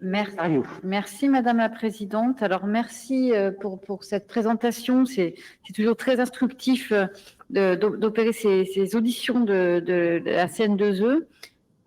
Merci Madame la Présidente. Alors merci pour cette présentation. C'est toujours très instructif d'opérer ces auditions de la CN2E.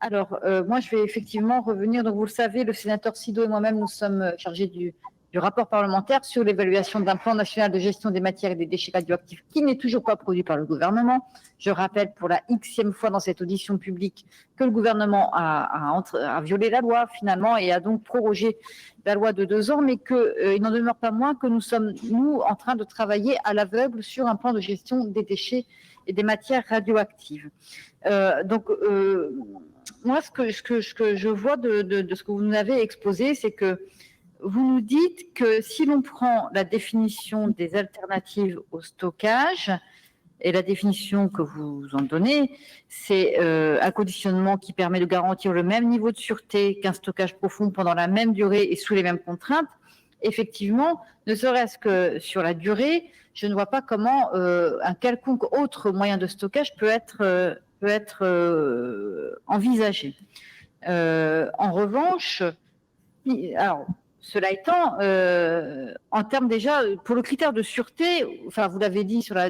Alors moi je vais effectivement revenir. Donc vous le savez, le sénateur Sido et moi-même nous sommes chargés du rapport parlementaire sur l'évaluation d'un plan national de gestion des matières et des déchets radioactifs qui n'est toujours pas produit par le gouvernement. Je rappelle pour la Xème fois dans cette audition publique que le gouvernement a violé la loi finalement et a donc prorogé la loi de 2 ans, mais qu'il n'en demeure pas moins que nous sommes, nous, en train de travailler à l'aveugle sur un plan de gestion des déchets et des matières radioactives. Moi, ce que je vois de ce que vous nous avez exposé, c'est que vous nous dites que si l'on prend la définition des alternatives au stockage, et la définition que vous en donnez, c'est un conditionnement qui permet de garantir le même niveau de sûreté qu'un stockage profond pendant la même durée et sous les mêmes contraintes. Effectivement, ne serait-ce que sur la durée, je ne vois pas comment un quelconque autre moyen de stockage peut être envisagé. En revanche, alors, cela étant, en termes déjà, pour le critère de sûreté, enfin, vous l'avez dit sur la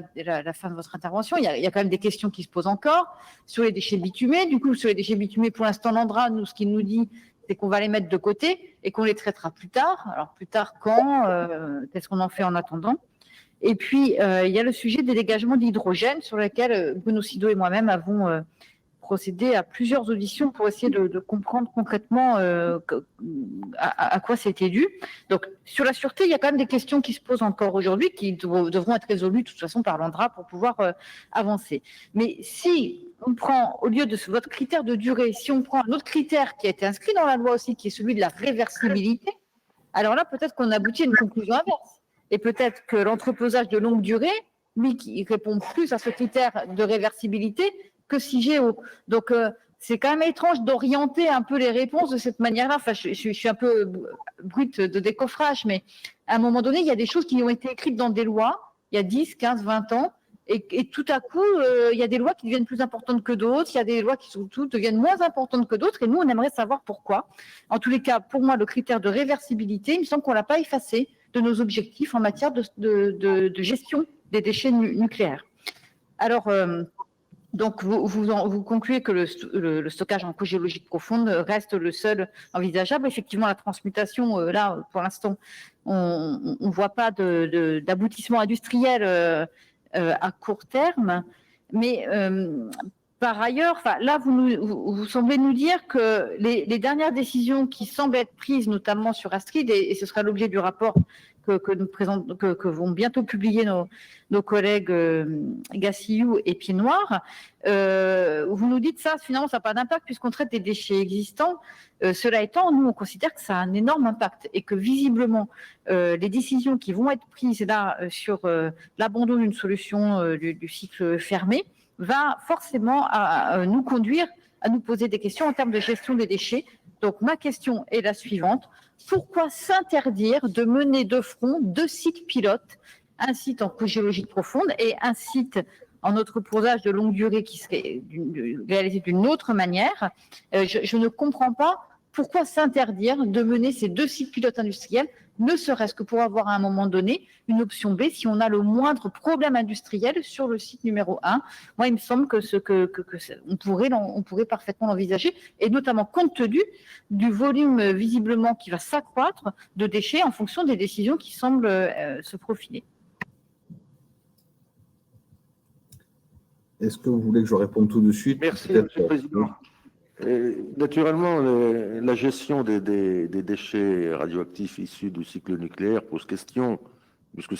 fin de votre intervention, il y a quand même des questions qui se posent encore sur les déchets bitumés. Du coup, sur les déchets bitumés, pour l'instant, l'ANDRA, nous, ce qu'il nous dit, c'est qu'on va les mettre de côté et qu'on les traitera plus tard. Alors, plus tard, quand qu'est-ce qu'on en fait en attendant? Et puis, il y a le sujet des dégagements d'hydrogène sur lequel Bruno Sido et moi-même avons procédé à plusieurs auditions pour essayer de comprendre concrètement à quoi c'était dû. Donc, sur la sûreté, il y a quand même des questions qui se posent encore aujourd'hui, qui devront être résolues de toute façon par l'ANDRA pour pouvoir avancer. Mais si on prend, au lieu de votre critère de durée, si on prend un autre critère qui a été inscrit dans la loi aussi, qui est celui de la réversibilité, alors là, peut-être qu'on aboutit à une conclusion inverse. Et peut-être que l'entreposage de longue durée, lui, qui répond plus à ce critère de réversibilité que CIGEO. Donc, c'est quand même étrange d'orienter un peu les réponses de cette manière-là. Enfin, je suis un peu brute de décoffrage, mais à un moment donné, il y a des choses qui ont été écrites dans des lois, il y a 10, 15, 20 ans, et tout à coup, il y a des lois qui deviennent plus importantes que d'autres, il y a des lois qui surtout deviennent moins importantes que d'autres, et nous, on aimerait savoir pourquoi. En tous les cas, pour moi, le critère de réversibilité, il me semble qu'on ne l'a pas effacé de nos objectifs en matière de gestion des déchets nucléaires. Alors, donc, vous concluez que le stockage en couche géologique profonde reste le seul envisageable. Effectivement, la transmutation, là, pour l'instant, on ne voit pas d'aboutissement industriel à court terme. Mais par ailleurs, là, vous semblez nous dire que les dernières décisions qui semblent être prises, notamment sur Astrid, et ce sera l'objet du rapport que vont bientôt publier nos collègues Gassiou et Pied Noir, vous nous dites ça, finalement, ça n'a pas d'impact puisqu'on traite des déchets existants. Cela étant, nous, on considère que ça a un énorme impact et que visiblement, les décisions qui vont être prises là sur l'abandon d'une solution du cycle fermé va forcément nous conduire à nous poser des questions en termes de gestion des déchets. Donc, ma question est la suivante. Pourquoi s'interdire de mener de front 2 sites pilotes, un site en couche géologique profonde et un site en entreposage de longue durée qui serait réalisé d'une autre manière? Je ne comprends pas pourquoi s'interdire de mener ces 2 sites pilotes industriels, ne serait-ce que pour avoir à un moment donné une option B si on a le moindre problème industriel sur le site numéro 1. Moi, il me semble on pourrait parfaitement l'envisager, et notamment compte tenu du volume visiblement qui va s'accroître de déchets en fonction des décisions qui semblent se profiler. Est-ce que vous voulez que je réponde tout de suite? Merci, Monsieur le Président. Naturellement, la gestion des déchets radioactifs issus du cycle nucléaire pose question, puisque